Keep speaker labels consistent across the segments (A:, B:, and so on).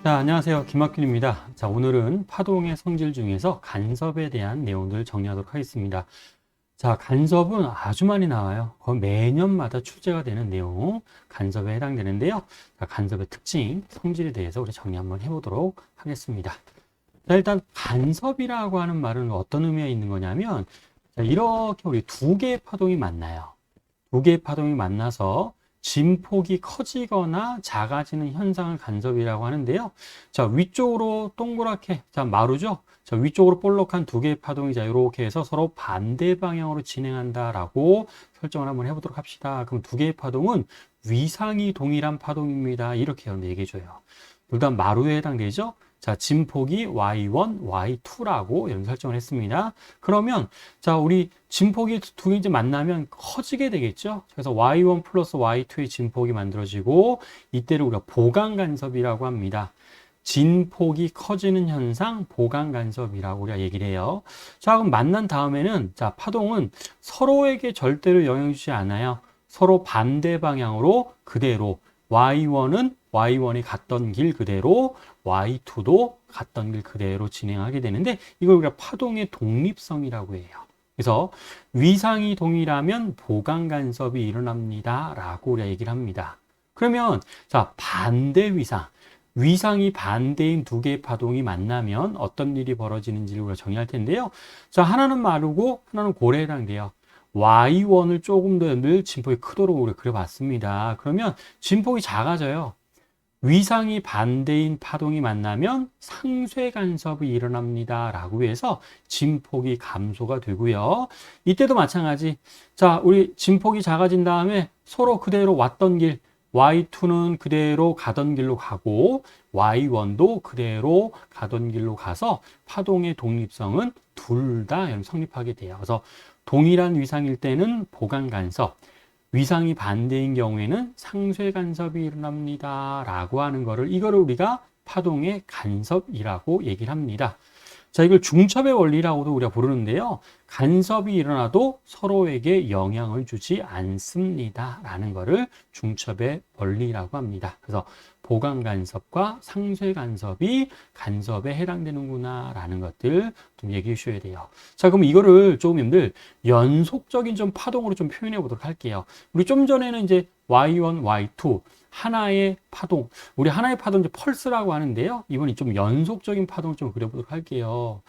A: 자, 안녕하세요. 김학균입니다. 자, 오늘은 파동의 성질 중에서 간섭에 대한 내용들을 정리하도록 하겠습니다. 자, 간섭은 아주 많이 나와요. 거의 매년마다 출제가 되는 내용, 간섭에 해당되는데요. 자, 간섭의 특징, 성질에 대해서 우리 정리 한번 해보도록 하겠습니다. 자, 일단 간섭이라고 하는 말은 어떤 의미가 있는 거냐면, 자, 이렇게 우리 두 개의 파동이 만나요. 두 개의 파동이 만나서 진폭이 커지거나 작아지는 현상을 간섭이라고 하는데요. 자, 위쪽으로 동그랗게, 자, 마루죠? 자, 위쪽으로 볼록한 두 개의 파동이 자, 이렇게 해서 서로 반대 방향으로 진행한다라고 설정을 한번 해보도록 합시다. 그럼 두 개의 파동은 위상이 동일한 파동입니다. 이렇게 얘기해줘요. 둘 다 마루에 해당되죠? 자, 진폭이 y1, y2라고 이런 설정을 했습니다. 그러면, 자, 우리 진폭이 두 개 이제 만나면 커지게 되겠죠? 그래서 y1 플러스 y2의 진폭이 만들어지고, 이때를 우리가 보강간섭이라고 합니다. 진폭이 커지는 현상, 보강간섭이라고 우리가 얘기를 해요. 자, 그럼 만난 다음에는, 자, 파동은 서로에게 절대로 영향 주지 않아요. 서로 반대 방향으로 그대로, y1은 y1이 갔던 길 그대로, y2도 갔던 길 그대로 진행하게 되는데 이걸 우리가 파동의 독립성이라고 해요. 그래서 위상이 동일하면 보강간섭이 일어납니다 라고 우리가 얘기를 합니다. 그러면 자, 반대 위상, 위상이 반대인 두 개의 파동이 만나면 어떤 일이 벌어지는지를 우리가 정의할 텐데요. 자, 하나는 마르고 하나는 골에 해당돼요. y1을 조금 더 늘 진폭이 크도록 우리가 그려봤습니다. 그러면 진폭이 작아져요. 위상이 반대인 파동이 만나면 상쇄 간섭이 일어납니다 라고 해서 진폭이 감소가 되고요. 이때도 마찬가지. 자, 우리 진폭이 작아진 다음에 서로 그대로 왔던 길, y2는 그대로 가던 길로 가고 y1도 그대로 가던 길로 가서 파동의 독립성은 둘 다 성립하게 돼요. 그래서 동일한 위상일 때는 보강 간섭, 위상이 반대인 경우에는 상쇄 간섭이 일어납니다 라고 하는 이거를 우리가 파동의 간섭이라고 얘기를 합니다. 자, 이걸 중첩의 원리라고도 우리가 부르는데요. 간섭이 일어나도 서로에게 영향을 주지 않습니다 라는 거를 중첩의 원리라고 합니다. 그래서 보강 간섭과 상쇄 간섭이 간섭에 해당되는구나 라는 것들 좀 얘기해 주셔야 돼요. 자, 그럼 이거를 조금님들 연속적인 좀 파동으로 좀 표현해 보도록 할게요. 우리 좀 전에는 이제 y1, y2 하나의 파동, 우리 하나의 파동 이제 펄스라고 하는데요. 이번에 좀 연속적인 파동을 좀 그려보도록 할게요.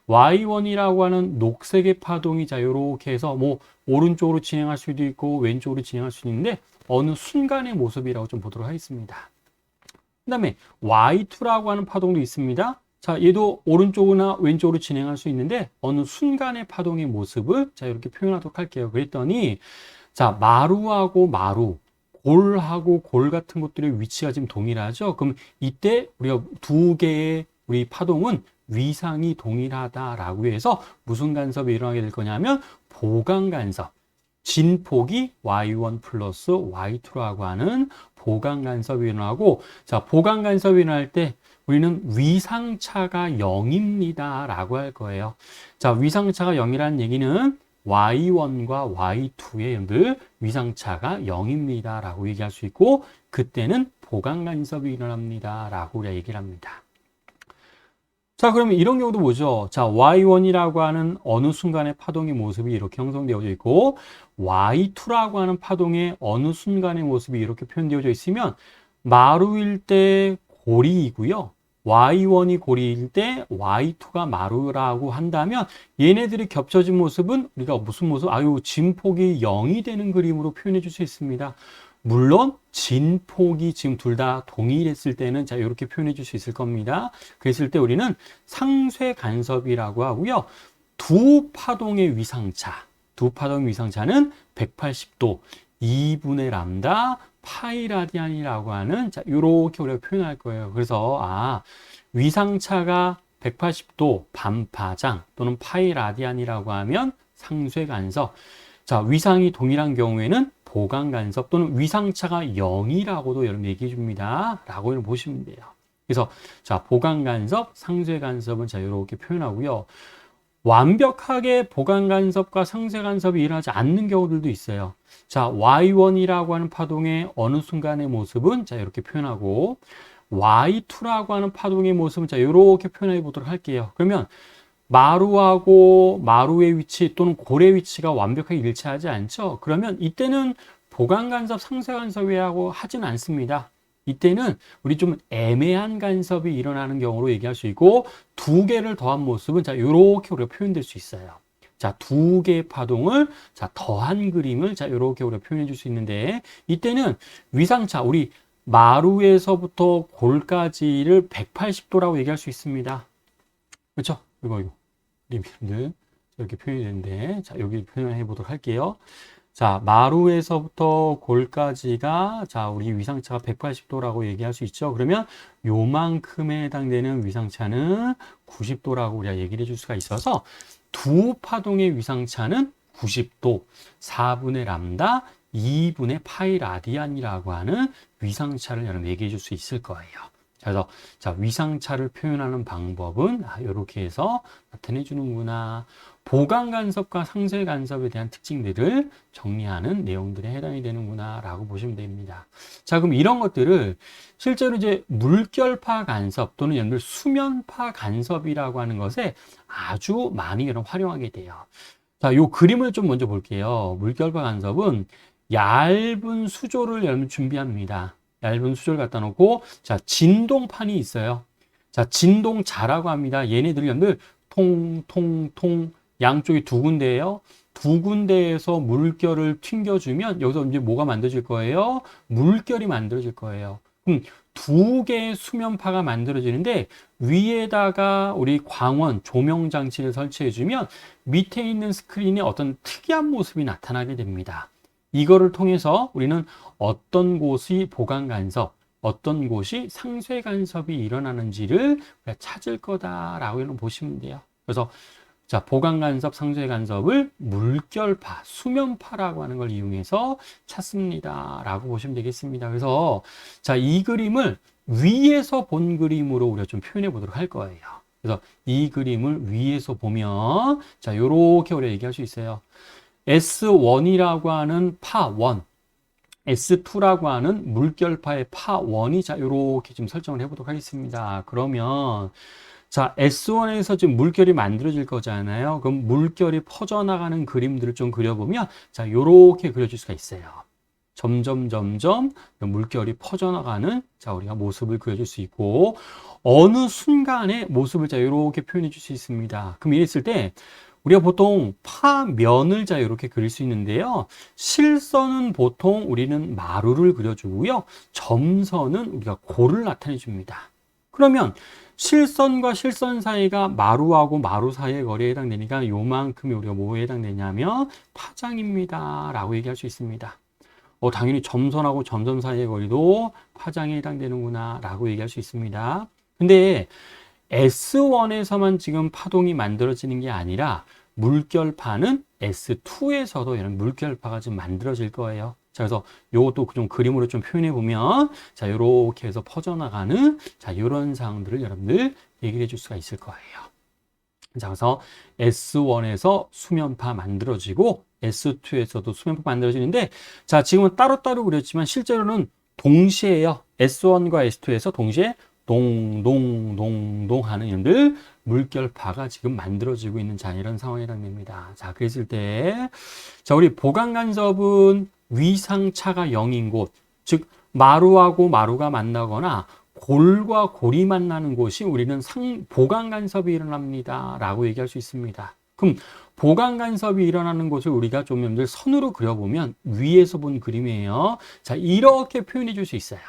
A: y1이라고 하는 녹색의 파동이 자 이렇게 해서 뭐 오른쪽으로 진행할 수도 있고 왼쪽으로 진행할 수도 있는데 어느 순간의 모습이라고 좀 보도록 하겠습니다. 그 다음에 y2라고 하는 파동도 있습니다. 자, 얘도 오른쪽이나 왼쪽으로 진행할 수 있는데 어느 순간의 파동의 모습을 자 이렇게 표현하도록 할게요. 그랬더니 자, 마루하고 마루, 골하고 골 같은 것들의 위치가 지금 동일하죠. 그럼 이때 우리가 두 개의 우리 파동은 위상이 동일하다라고 해서 무슨 간섭이 일어나게 될 거냐면 보강 간섭. 진폭이 y1 플러스 y2라고 하는 보강 간섭이 일어나고, 자, 보강 간섭이 일어날 때 우리는 위상차가 0입니다 라고 할 거예요. 자, 위상차가 0이라는 얘기는 y1과 y2의 여러분들 위상차가 0입니다 라고 얘기할 수 있고, 그때는 보강 간섭이 일어납니다 라고 우리가 얘기를 합니다. 자, 그러면 이런 경우도 뭐죠? 자, y1이라고 하는 어느 순간의 파동의 모습이 이렇게 형성되어져 있고 y2라고 하는 파동의 어느 순간의 모습이 이렇게 표현되어져 있으면 마루일 때 골이이고요. y1이 골이일 때 y2가 마루라고 한다면 얘네들이 겹쳐진 모습은 우리가 무슨 모습? 진폭이 0이 되는 그림으로 표현해 줄 수 있습니다. 물론 진폭이 지금 둘 다 동일했을 때는 자 이렇게 표현해 줄 수 있을 겁니다. 그랬을 때 우리는 상쇄 간섭이라고 하고요. 두 파동의 위상차는 180도 2분의 람다 파이 라디안이라고 하는 자 이렇게 우리가 표현할 거예요. 그래서 위상차가 180도 반파장 또는 파이 라디안이라고 하면 상쇄 간섭. 자, 위상이 동일한 경우에는 보강 간섭 또는 위상차가 0이라고도 여러분 얘기해 줍니다. 라고 보시면 돼요. 그래서 자, 보강 간섭, 상쇄 간섭은 자, 이렇게 표현하고요. 완벽하게 보강 간섭과 상쇄 간섭이 일어나지 않는 경우들도 있어요. 자, y1이라고 하는 파동의 어느 순간의 모습은 자, 이렇게 표현하고 Y2라고 하는 파동의 모습은 자, 이렇게 표현해 보도록 할게요. 그러면 마루하고 마루의 위치 또는 골의 위치가 완벽하게 일치하지 않죠? 그러면 이때는 보강간섭, 상쇄간섭이라고 하진 않습니다. 이때는 우리 좀 애매한 간섭이 일어나는 경우로 얘기할 수 있고, 두 개를 더한 모습은 자, 이렇게 우리가 표현될 수 있어요. 자, 두 개의 파동을 자, 더한 그림을 자, 이렇게 우리가 표현해 줄 수 있는데, 이때는 위상차, 우리 마루에서부터 골까지를 180도라고 얘기할 수 있습니다. 그렇죠? 이거 그림들 이렇게 표현이 되는데, 자, 여기 표현해 보도록 할게요. 자, 마루에서부터 골까지가 자, 우리 위상차가 180도라고 얘기할 수 있죠. 그러면 요만큼에 해당되는 위상차는 90도라고 우리가 얘기를 해줄 수가 있어서 두 파동의 위상차는 90도, 4분의 람다, 2분의 파이 라디안이라고 하는 위상차를 여러분 얘기해 줄 수 있을 거예요. 그래서 자, 위상차를 표현하는 방법은 이렇게 해서 나타내 주는구나. 보강간섭과 상쇄간섭에 대한 특징들을 정리하는 내용들에 해당이 되는구나 라고 보시면 됩니다. 자, 그럼 이런 것들을 실제로 이제 물결파 간섭 또는 여러분들 수면파 간섭이라고 하는 것에 아주 많이 여러분 활용하게 돼요. 자, 요 그림을 좀 먼저 볼게요. 물결파 간섭은 얇은 수조를 여러분 준비합니다. 얇은 수조를 갖다 놓고, 자, 진동판이 있어요. 자, 진동자라고 합니다. 얘네들이 여러분들 통통통 양쪽이 두 군데예요. 두 군데에서 물결을 튕겨주면 여기서 이제 뭐가 만들어질 거예요? 물결이 만들어질 거예요. 그럼 두 개의 수면파가 만들어지는데 위에다가 우리 광원 조명 장치를 설치해주면 밑에 있는 스크린에 어떤 특이한 모습이 나타나게 됩니다. 이거를 통해서 우리는 어떤 곳이 보강간섭, 어떤 곳이 상쇄간섭이 일어나는지를 찾을 거다라고 보시면 돼요. 그래서 자, 보강간섭, 상쇄간섭을 물결파, 수면파라고 하는 걸 이용해서 찾습니다. 라고 보시면 되겠습니다. 그래서 자, 이 그림을 위에서 본 그림으로 우리가 좀 표현해 보도록 할 거예요. 그래서 이 그림을 위에서 보면 자, 요렇게 우리가 얘기할 수 있어요. S1이라고 하는 파1, S2라고 하는 물결파의 파1이 자, 요렇게 좀 설정을 해보도록 하겠습니다. 그러면 자, S1에서 지금 물결이 만들어질 거잖아요. 그럼 물결이 퍼져나가는 그림들을 좀 그려보면 자, 요렇게 그려줄 수가 있어요. 점점 물결이 퍼져나가는 자, 우리가 모습을 그려줄 수 있고, 어느 순간에 모습을 자, 요렇게 표현해 줄 수 있습니다. 그럼 이랬을 때 우리가 보통 파면을 자 이렇게 그릴 수 있는데요. 실선은 보통 우리는 마루를 그려주고요. 점선은 우리가 골을 나타내 줍니다. 그러면 실선과 실선 사이가 마루하고 마루 사이의 거리에 해당되니까 요만큼이 우리가 뭐에 해당되냐면 파장입니다. 라고 얘기할 수 있습니다. 당연히 점선하고 점선 사이의 거리도 파장에 해당되는구나 라고 얘기할 수 있습니다. 근데 S1에서만 지금 파동이 만들어지는 게 아니라 물결파는 S2에서도 이런 물결파가 지금 만들어질 거예요. 자, 그래서 요것도 좀 그림으로 좀 표현해 보면 자, 요렇게 해서 퍼져나가는 자, 요런 사항들을 여러분들 얘기를 해줄 수가 있을 거예요. 자, 그래서 S1에서 수면파 만들어지고 S2에서도 수면파 만들어지는데 자, 지금은 따로따로 그렸지만 실제로는 동시에요. S1과 S2에서 동시에 동동 하는 이런들 물결파가 지금 만들어지고 있는 자, 이런 상황에 해당됩니다. 자, 그랬을 때 자, 우리 보강간섭은 위상차가 0인 곳, 즉 마루하고 마루가 만나거나 골과 골이 만나는 곳이 우리는 보강간섭이 일어납니다 라고 얘기할 수 있습니다. 그럼 보강간섭이 일어나는 곳을 우리가 좀 여러분들 선으로 그려보면 위에서 본 그림이에요. 자, 이렇게 표현해 줄 수 있어요.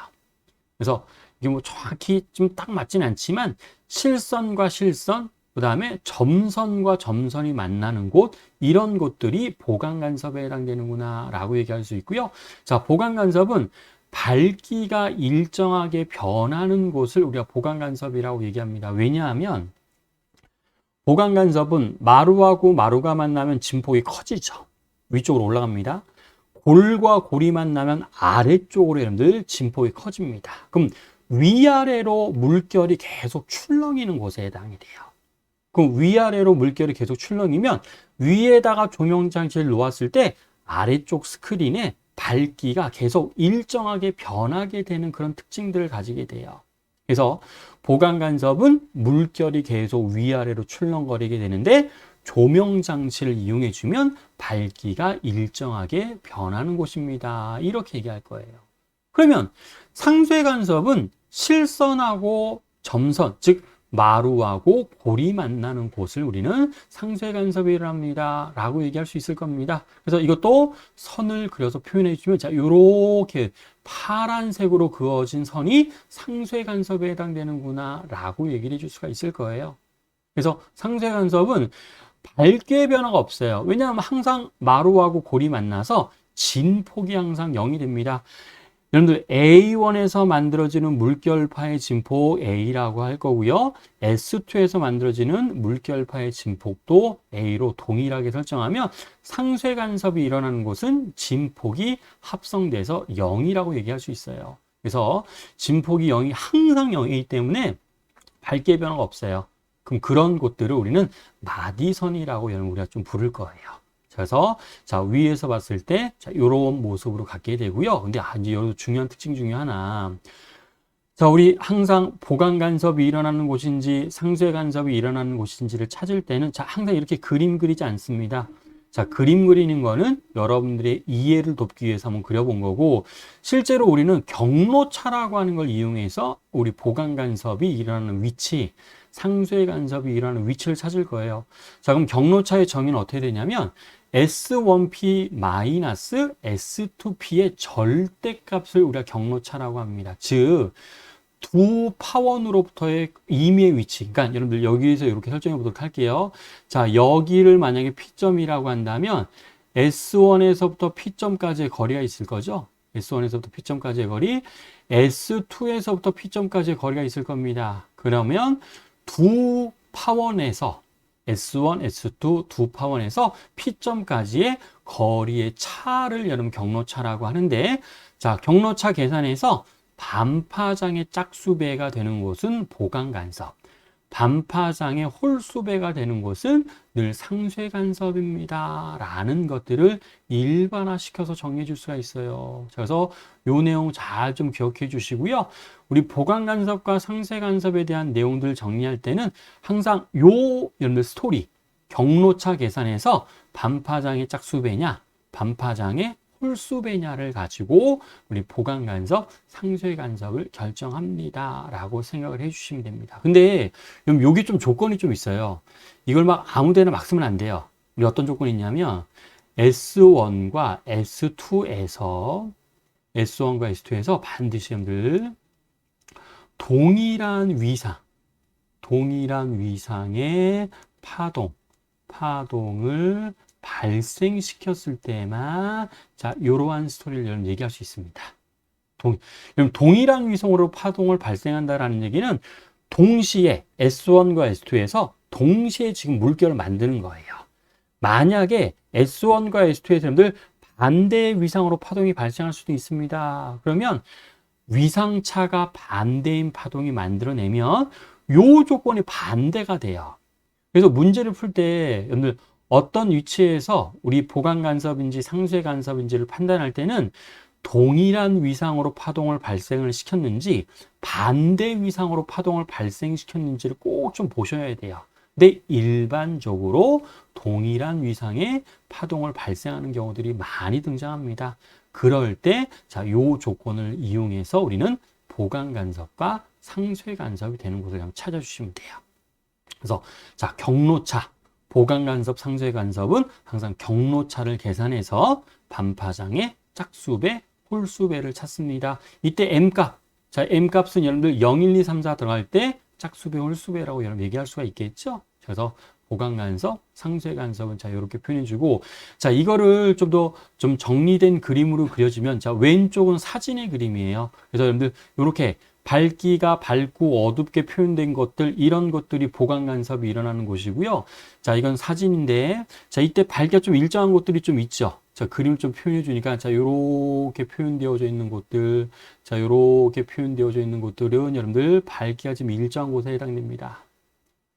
A: 그래서 이게 뭐 정확히 좀 딱 맞진 않지만 실선과 실선, 그 다음에 점선과 점선이 만나는 곳, 이런 곳들이 보강간섭에 해당되는구나 라고 얘기할 수 있고요. 자, 보강간섭은 밝기가 일정하게 변하는 곳을 우리가 보강간섭이라고 얘기합니다. 왜냐하면 보강간섭은 마루하고 마루가 만나면 진폭이 커지죠. 위쪽으로 올라갑니다. 골과 골이 만나면 아래쪽으로 여러분들 진폭이 커집니다. 그럼 위아래로 물결이 계속 출렁이는 곳에 해당이 돼요. 그럼 위아래로 물결이 계속 출렁이면 위에다가 조명장치를 놓았을 때 아래쪽 스크린에 밝기가 계속 일정하게 변하게 되는 그런 특징들을 가지게 돼요. 그래서 보강 간섭은 물결이 계속 위아래로 출렁거리게 되는데 조명 장치를 이용해 주면 밝기가 일정하게 변하는 곳입니다. 이렇게 얘기할 거예요. 그러면 상쇄 간섭은 실선하고 점선, 즉 마루하고 골이 만나는 곳을 우리는 상쇄 간섭이라고 합니다. 라고 얘기할 수 있을 겁니다. 그래서 이것도 선을 그려서 표현해 주면 자, 요렇게 파란색으로 그어진 선이 상쇄 간섭에 해당되는구나 라고 얘기를 해줄 수가 있을 거예요. 그래서 상쇄 간섭은 밝기의 변화가 없어요. 왜냐하면 항상 마루하고 골이 만나서 진폭이 항상 0이 됩니다. 여러분들 A1에서 만들어지는 물결파의 진폭 A라고 할 거고요. S2에서 만들어지는 물결파의 진폭도 A로 동일하게 설정하면 상쇄 간섭이 일어나는 곳은 진폭이 합성돼서 0이라고 얘기할 수 있어요. 그래서 진폭이 0이 항상 0이기 때문에 밝기의 변화가 없어요. 그럼 그런 곳들을 우리는 마디선이라고 여러분 우리가 좀 부를 거예요. 그래서 자 위에서 봤을 때 자 이런 모습으로 갖게 되고요. 근데 이제 여기서 중요한 특징 중에 하나. 자 우리 항상 보강 간섭이 일어나는 곳인지 상쇄 간섭이 일어나는 곳인지를 찾을 때는 자 항상 이렇게 그림 그리지 않습니다. 자 그림 그리는 거는 여러분들의 이해를 돕기 위해서 한번 그려본 거고 실제로 우리는 경로차라고 하는 걸 이용해서 우리 보강 간섭이 일어나는 위치 상쇄 간섭이 일어나는 위치를 찾을 거예요. 자, 그럼 경로차의 정의는 어떻게 되냐면 S1P-S2P의 절대값을 우리가 경로차라고 합니다. 즉, 두 파원으로부터의 임의의 위치. 그러니까 여러분들 여기에서 이렇게 설정해 보도록 할게요. 자, 여기를 만약에 P점이라고 한다면 S1에서부터 P점까지의 거리가 있을 거죠. S1에서부터 P점까지의 거리, S2에서부터 P점까지의 거리가 있을 겁니다. 그러면 두 파원에서 S1, S2 두 파원에서 P점까지의 거리의 차를 여러분 경로차라고 하는데 자 경로차 계산에서 반파장의 짝수배가 되는 곳은 보강 간섭, 반파장의 홀수배가 되는 곳은 늘 상쇄 간섭입니다. 라는 것들을 일반화시켜서 정리해 줄 수가 있어요. 그래서 요 내용 잘 좀 기억해 주시고요. 우리 보강 간섭과 상쇄 간섭에 대한 내용들을 정리할 때는 항상 여러분들 스토리, 경로차 계산에서 반파장의 짝수배냐, 반파장의 홀수배냐를 가지고 우리 보강 간섭, 상쇄 간섭을 결정합니다. 라고 생각을 해주시면 됩니다. 근데 여기 좀 조건이 좀 있어요. 이걸 막 아무 데나 막 쓰면 안 돼요. 우리 어떤 조건이 있냐면 S1과 S2에서 반드시 여러분들 동일한 위상의 파동을 발생시켰을 때만 자 이러한 스토리를 여러분 얘기할 수 있습니다. 동일한 위성으로 파동을 발생한다라는 얘기는 동시에 S1과 S2에서 동시에 지금 물결을 만드는 거예요. 만약에 S1과 S2의 사람들 반대의 위상으로 파동이 발생할 수도 있습니다. 그러면 위상차가 반대인 파동이 만들어내면 요 조건이 반대가 돼요. 그래서 문제를 풀 때 여러분들 어떤 위치에서 우리 보강 간섭인지 상쇄 간섭인지를 판단할 때는 동일한 위상으로 파동을 발생을 시켰는지 반대 위상으로 파동을 발생시켰는지를 꼭 좀 보셔야 돼요. 근데 일반적으로 동일한 위상의 파동을 발생하는 경우들이 많이 등장합니다. 그럴 때 자, 요 조건을 이용해서 우리는 보강 간섭과 상쇄 간섭이 되는 곳을 한번 찾아주시면 돼요. 그래서 자, 경로차 보강 간섭, 상쇄 간섭은 항상 경로차를 계산해서 반파장의 짝수배, 홀수배를 찾습니다. 이때 M값, 자 M값은 여러분들 0, 1, 2, 3, 4 들어갈 때 짝수배, 홀수배라고 여러분 얘기할 수가 있겠죠. 그래서 보강 간섭, 상쇄 간섭은 자 이렇게 표현해주고 자 이거를 좀 더 좀 정리된 그림으로 그려주면 자 왼쪽은 사진의 그림이에요. 그래서 여러분들 이렇게 밝기가 밝고 어둡게 표현된 것들 이런 것들이 보강 간섭이 일어나는 곳이고요. 자 이건 사진인데 자 이때 밝기가 좀 일정한 곳들이 좀 있죠. 자 그림을 좀 표현해 주니까 자 요렇게 표현되어져 있는 곳들 자 요렇게 표현되어져 있는 곳들은 여러분들 밝기가 좀 일정한 곳에 해당됩니다.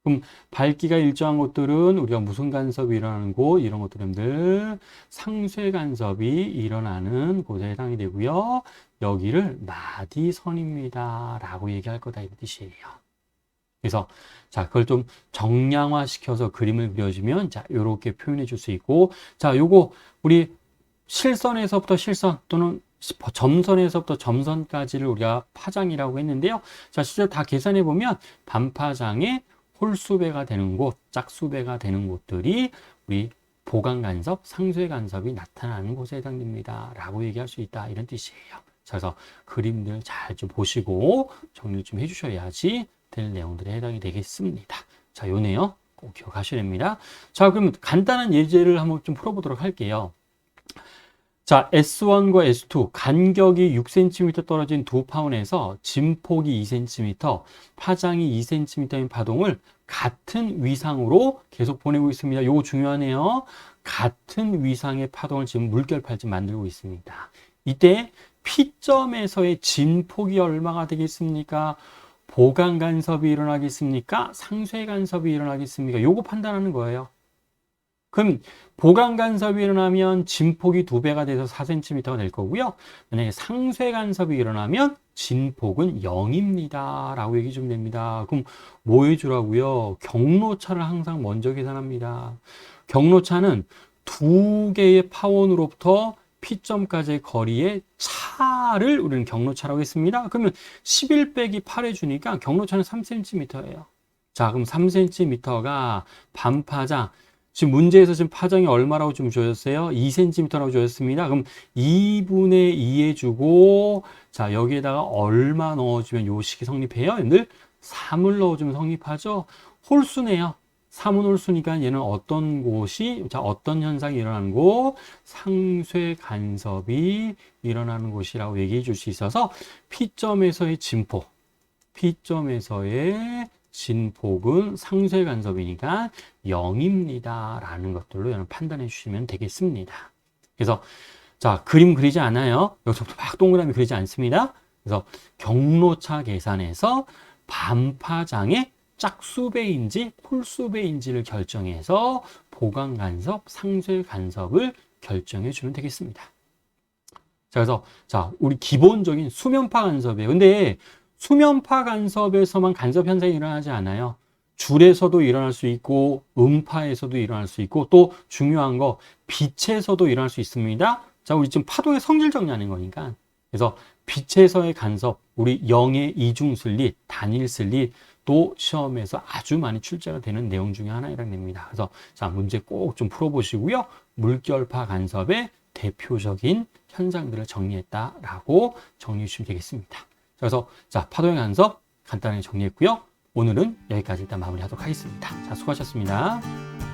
A: 그럼 밝기가 일정한 곳들은 우리가 무슨 간섭이 일어나는 곳, 이런 것들은 상쇄 간섭이 일어나는 곳에 해당이 되고요. 여기를 마디선입니다 라고 얘기할 거다 이 뜻이에요. 그래서 자, 그걸 좀 정량화 시켜서 그림을 그려주면 자, 요렇게 표현해 줄 수 있고, 자, 요거 우리 실선에서부터 실선 또는 점선에서부터 점선까지를 우리가 파장이라고 했는데요. 자, 실제 다 계산해 보면 반파장의 홀수배가 되는 곳, 짝수배가 되는 곳들이 우리 보강 간섭, 상쇄 간섭이 나타나는 곳에 해당됩니다 라고 얘기할 수 있다 이런 뜻이에요. 자, 그래서 그림들 잘 좀 보시고 정리를 좀 해주셔야지 될 내용들에 해당이 되겠습니다. 자, 요 내용 꼭 기억하셔야 됩니다. 자, 그럼 간단한 예제를 한번 좀 풀어보도록 할게요. 자, S1과 S2 간격이 6cm 떨어진 두 파원에서 진폭이 2cm, 파장이 2cm인 파동을 같은 위상으로 계속 보내고 있습니다. 요거 중요하네요. 같은 위상의 파동을 지금 물결팔지 만들고 있습니다. 이때 P점에서의 진폭이 얼마가 되겠습니까? 보강 간섭이 일어나겠습니까? 상쇄 간섭이 일어나겠습니까? 요거 판단하는 거예요. 그럼 보강 간섭이 일어나면 진폭이 2배가 돼서 4cm가 될 거고요. 만약에 상쇄 간섭이 일어나면 진폭은 0입니다 라고 얘기 좀 됩니다. 그럼 뭐 해주라고요? 경로차를 항상 먼저 계산합니다. 경로차는 두 개의 파원으로부터 P점까지의 거리의 차를 우리는 경로차라고 했습니다. 그러면 11 빼기 8 해주니까 경로차는 3cm예요. 자, 그럼 3cm가 반파장, 지금 문제에서 지금 파장이 얼마라고 좀 주셨어요? 2cm라고 주셨습니다. 그럼 2분의 2 해주고, 자, 여기에다가 얼마 넣어주면 요 식이 성립해요? 여러분들 3을 넣어주면 성립하죠? 홀수네요. 3은 홀수니까 얘는 어떤 곳이, 자, 어떤 현상이 일어나는 곳? 상쇄 간섭이 일어나는 곳이라고 얘기해 줄 수 있어서 P점에서의 진폭, P점에서의 진폭은 상쇄 간섭이니까 0입니다 라는 것들로 여러분 판단해 주시면 되겠습니다. 그래서 자, 그림 그리지 않아요. 여기서부터 막 동그라미 그리지 않습니다. 그래서 경로차 계산해서 반파장의 짝수배인지 홀수배인지를 결정해서 보강 간섭, 상쇄 간섭을 결정해 주면 되겠습니다. 자, 그래서 자, 우리 기본적인 수면파 간섭이에요. 근데 수면파 간섭에서만 간섭 현상이 일어나지 않아요. 줄에서도 일어날 수 있고 음파에서도 일어날 수 있고 또 중요한 거 빛에서도 일어날 수 있습니다. 자, 우리 지금 파동의 성질 정리하는 거니까. 그래서 빛에서의 간섭, 우리 영의 이중슬릿, 단일슬릿 또 시험에서 아주 많이 출제가 되는 내용 중에 하나이라고 됩니다. 그래서 자, 문제 꼭 좀 풀어보시고요. 물결파 간섭의 대표적인 현상들을 정리했다라고 정리해 주시면 되겠습니다. 그래서 자, 파동의 간섭 간단하게 정리했고요. 오늘은 여기까지 일단 마무리하도록 하겠습니다. 자, 수고하셨습니다.